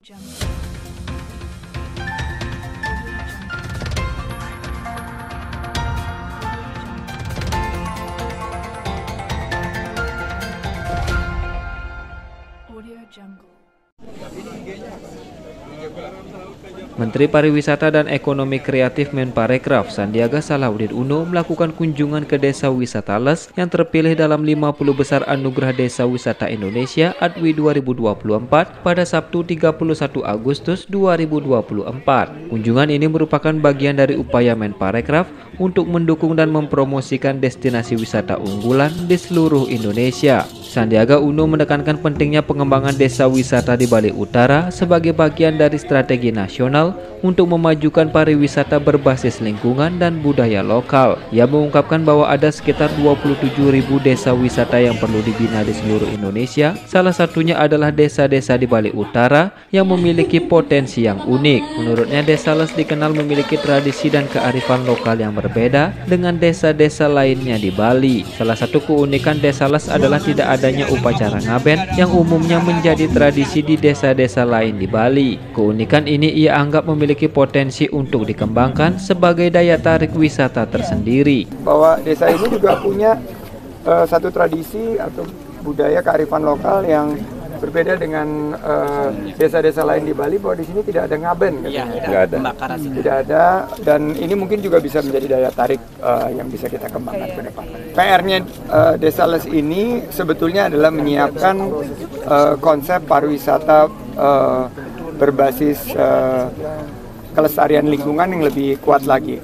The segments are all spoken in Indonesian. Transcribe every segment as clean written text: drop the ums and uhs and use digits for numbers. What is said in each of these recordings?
Jungle. Audio Jungle. Menteri Pariwisata dan Ekonomi Kreatif Menparekraf Sandiaga Salahuddin Uno melakukan kunjungan ke Desa Wisata Les yang terpilih dalam 50 besar Anugerah Desa Wisata Indonesia ADWI 2024 pada Sabtu 31 Agustus 2024. Kunjungan ini merupakan bagian dari upaya Menparekraf untuk mendukung dan mempromosikan destinasi wisata unggulan di seluruh Indonesia. Sandiaga Uno menekankan pentingnya pengembangan desa wisata di Bali Utara sebagai bagian dari strategi nasional untuk memajukan pariwisata berbasis lingkungan dan budaya lokal. Ia mengungkapkan bahwa ada sekitar 27.000 desa wisata yang perlu dibina di seluruh Indonesia. Salah satunya adalah desa-desa di Bali Utara yang memiliki potensi yang unik. Menurutnya, Desa Les dikenal memiliki tradisi dan kearifan lokal yang berbeda dengan desa-desa lainnya di Bali. Salah satu keunikan Desa Les adalah tidak adanya upacara ngaben yang umumnya menjadi tradisi di desa-desa lain di Bali. Keunikan ini ia anggap memiliki potensi untuk dikembangkan sebagai daya tarik wisata tersendiri. Bahwa desa ini juga punya satu tradisi atau budaya kearifan lokal yang berbeda dengan desa-desa lain di Bali, bahwa di sini tidak ada ngaben, tidak ada, dan ini mungkin juga bisa menjadi daya tarik yang bisa kita kembangkan ke depan. PR-nya Desa Les ini sebetulnya adalah menyiapkan konsep pariwisata berbasis kelestarian lingkungan yang lebih kuat lagi.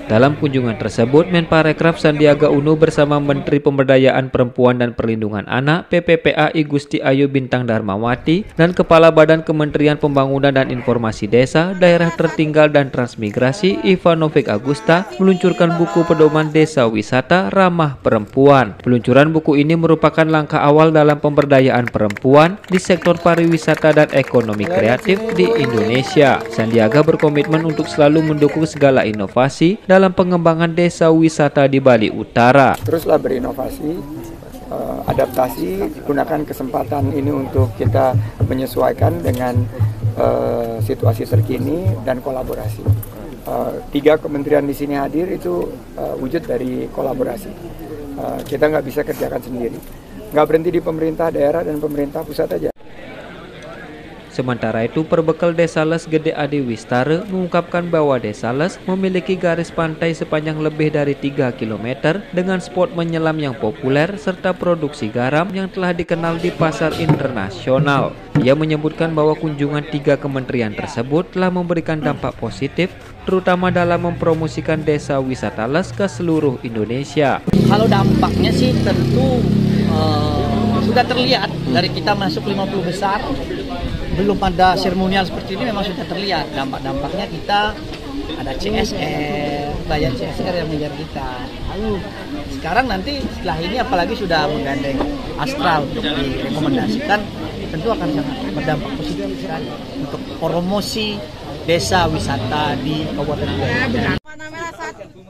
Dalam kunjungan tersebut, Menparekraf Sandiaga Uno bersama Menteri Pemberdayaan Perempuan dan Perlindungan Anak PPPA I Gusti Ayu Bintang Darmawati dan Kepala Badan Kementerian Pembangunan dan Informasi Desa, Daerah Tertinggal dan Transmigrasi Ivanovic Agusta meluncurkan buku pedoman desa wisata ramah perempuan. Peluncuran buku ini merupakan langkah awal dalam pemberdayaan perempuan di sektor pariwisata dan ekonomi kreatif di Indonesia. Sandiaga berkomitmen untuk selalu mendukung segala inovasi dalam pengembangan desa wisata di Bali Utara. Teruslah berinovasi, adaptasi, gunakan kesempatan ini untuk kita menyesuaikan dengan situasi terkini dan kolaborasi. 3 kementerian di sini hadir itu wujud dari kolaborasi. Kita nggak bisa kerjakan sendiri. Nggak berhenti di pemerintah daerah dan pemerintah pusat aja. Sementara itu, perbekal Desa Les Gede Adi Wistara mengungkapkan bahwa Desa Les memiliki garis pantai sepanjang lebih dari 3 km dengan spot menyelam yang populer serta produksi garam yang telah dikenal di pasar internasional. Ia menyebutkan bahwa kunjungan 3 kementerian tersebut telah memberikan dampak positif, terutama dalam mempromosikan desa wisata Les ke seluruh Indonesia. Kalau dampaknya sih tentu sudah terlihat dari kita masuk 50 besar. Belum ada seremonial seperti ini, memang sudah terlihat dampak-dampaknya. Kita ada CSR, bayar CSR yang mengejar kita. Lalu sekarang nanti setelah ini apalagi sudah menggandeng Astra untuk direkomendasikan, tentu akan sangat berdampak positif sekali untuk promosi desa wisata di Kabupaten Bali.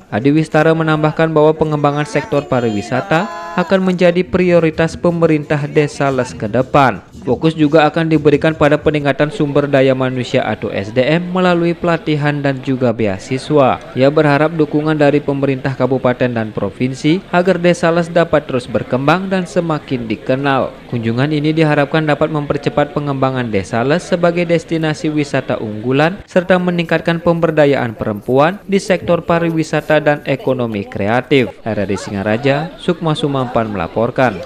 Adi Wistara menambahkan bahwa pengembangan sektor pariwisata akan menjadi prioritas pemerintah Desa Les ke depan. Fokus juga akan diberikan pada peningkatan sumber daya manusia atau SDM melalui pelatihan dan juga beasiswa. Ia berharap dukungan dari pemerintah kabupaten dan provinsi agar Desa Les dapat terus berkembang dan semakin dikenal. Kunjungan ini diharapkan dapat mempercepat pengembangan Desa Les sebagai destinasi wisata unggulan serta meningkatkan pemberdayaan perempuan di sektor pariwisata dan ekonomi kreatif. RRI Singaraja, Sukma Sumampan melaporkan.